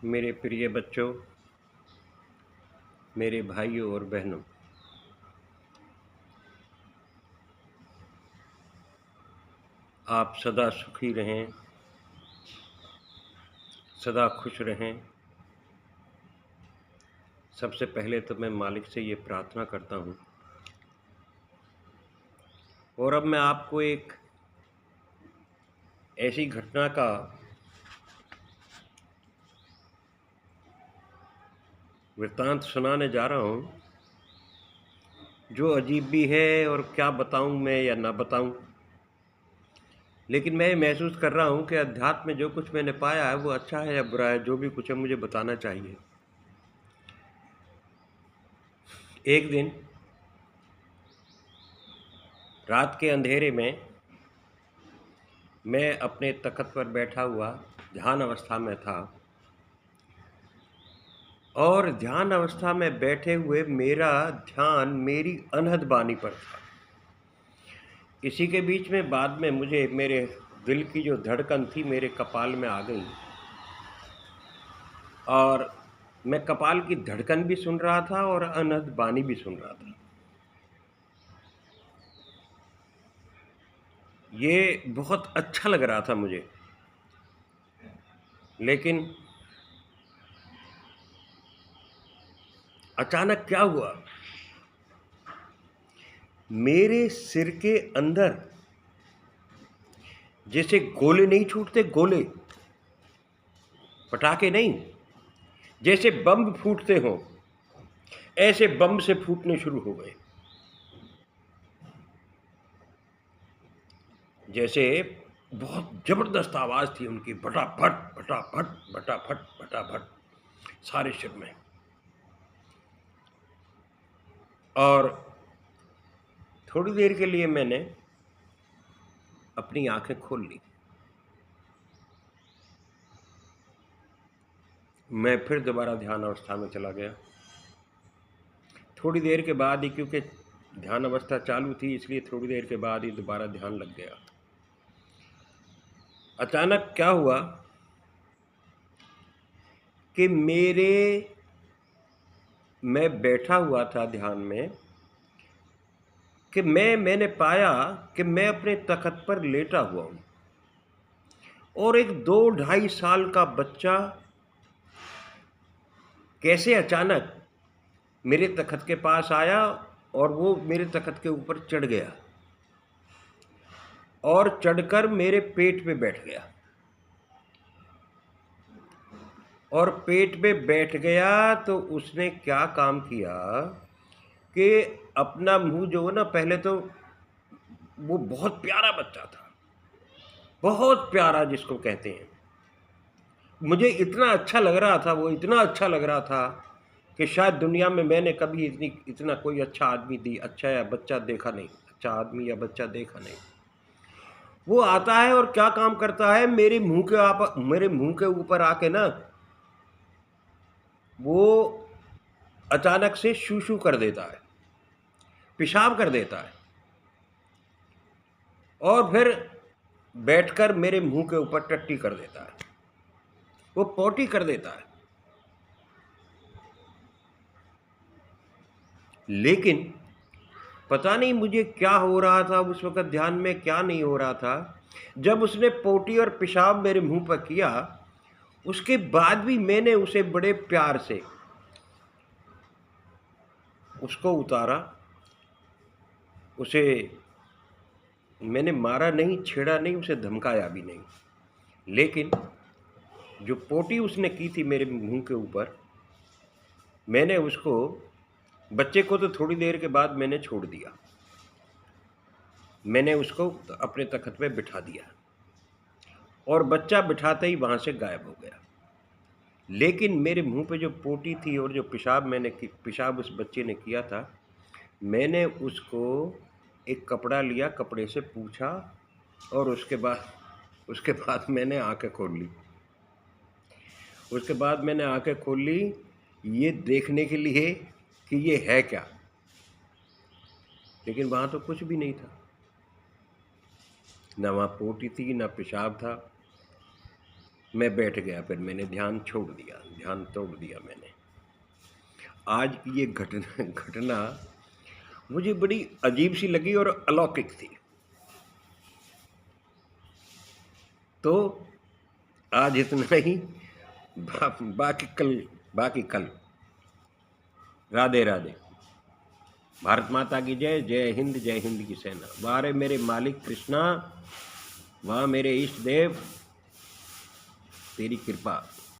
मेरे प्रिय बच्चों, मेरे भाइयों और बहनों, आप सदा सुखी रहें, सदा खुश रहें। सबसे पहले तो मैं मालिक से ये प्रार्थना करता हूँ। और अब मैं आपको एक ऐसी घटना का वृत्तांत सुनाने जा रहा हूँ जो अजीब भी है, और क्या बताऊँ मैं या ना बताऊँ। लेकिन मैं ये महसूस कर रहा हूँ कि अध्यात्म में जो कुछ मैंने पाया है वो अच्छा है या बुरा है, जो भी कुछ है मुझे बताना चाहिए। एक दिन रात के अंधेरे में मैं अपने तख्त पर बैठा हुआ ध्यान अवस्था में था, और ध्यान अवस्था में बैठे हुए मेरा ध्यान मेरी अनहद बानी पर था। इसी के बीच में बाद में मुझे मेरे दिल की जो धड़कन थी मेरे कपाल में आ गई, और मैं कपाल की धड़कन भी सुन रहा था और अनहद बानी भी सुन रहा था। ये बहुत अच्छा लग रहा था मुझे। लेकिन अचानक क्या हुआ, मेरे सिर के अंदर जैसे गोले नहीं छूटते, गोले, पटाखे नहीं, जैसे बम फूटते हों, ऐसे बम से फूटने शुरू हो गए। जैसे बहुत जबरदस्त आवाज थी उनकी, फटाफट फटाफट फटाफट फटाफट सारे सिर में। और थोड़ी देर के लिए मैंने अपनी आंखें खोल ली। मैं फिर दोबारा ध्यान अवस्था में चला गया। थोड़ी देर के बाद ही, क्योंकि ध्यान अवस्था चालू थी इसलिए थोड़ी देर के बाद ही दोबारा ध्यान लग गया। अचानक क्या हुआ कि मैं बैठा हुआ था ध्यान में कि मैंने पाया कि मैं अपने तख्त पर लेटा हुआ हूं, और एक 2-2.5 साल का बच्चा कैसे अचानक मेरे तख्त के पास आया और वो मेरे तख्त के ऊपर चढ़ गया और चढ़कर मेरे पेट पे बैठ गया। और पेट पे बैठ गया तो उसने क्या काम किया कि अपना मुंह जो है ना, पहले तो वो बहुत प्यारा बच्चा था, बहुत प्यारा जिसको कहते हैं। मुझे इतना अच्छा लग रहा था, वो इतना अच्छा लग रहा था कि शायद दुनिया में मैंने कभी इतना कोई अच्छा आदमी अच्छा या बच्चा देखा नहीं, अच्छा आदमी या बच्चा देखा नहीं। वो आता है और क्या काम करता है, मेरे मुंह के ऊपर आके ना वो अचानक से शू शू कर देता है, पेशाब कर देता है, और फिर बैठकर मेरे मुंह के ऊपर टट्टी कर देता है, वो पोटी कर देता है। लेकिन पता नहीं मुझे क्या हो रहा था उस वक्त, ध्यान में क्या नहीं हो रहा था। जब उसने पोटी और पेशाब मेरे मुंह पर किया, उसके बाद भी मैंने उसे बड़े प्यार से उसको उतारा। उसे मैंने मारा नहीं, छेड़ा नहीं, उसे धमकाया भी नहीं। लेकिन जो पोटी उसने की थी मेरे मुंह के ऊपर, मैंने उसको, बच्चे को तो थोड़ी देर के बाद मैंने छोड़ दिया। मैंने उसको अपने तख्त पे बिठा दिया और बच्चा बिठाते ही वहाँ से गायब हो गया। लेकिन मेरे मुंह पे जो पोटी थी और जो पेशाब उस बच्चे ने किया था, मैंने उसको एक कपड़ा लिया, कपड़े से पूछा, और उसके बाद मैंने आंखें खोल ली। उसके बाद मैंने आंखें खोल ली ये देखने के लिए कि ये है क्या। लेकिन वहाँ तो कुछ भी नहीं था, ना वहाँ पोटी थी, ना पेशाब था। मैं बैठ गया, फिर मैंने ध्यान छोड़ दिया, ध्यान तोड़ दिया मैंने। आज की ये घटना मुझे बड़ी अजीब सी लगी और अलौकिक थी। तो आज इतना ही। बाकी कल। राधे राधे। भारत माता की जय। जय हिंद की सेना। वाह रे मेरे मालिक कृष्णा, वाह मेरे इष्ट देव, तेरी कृपा।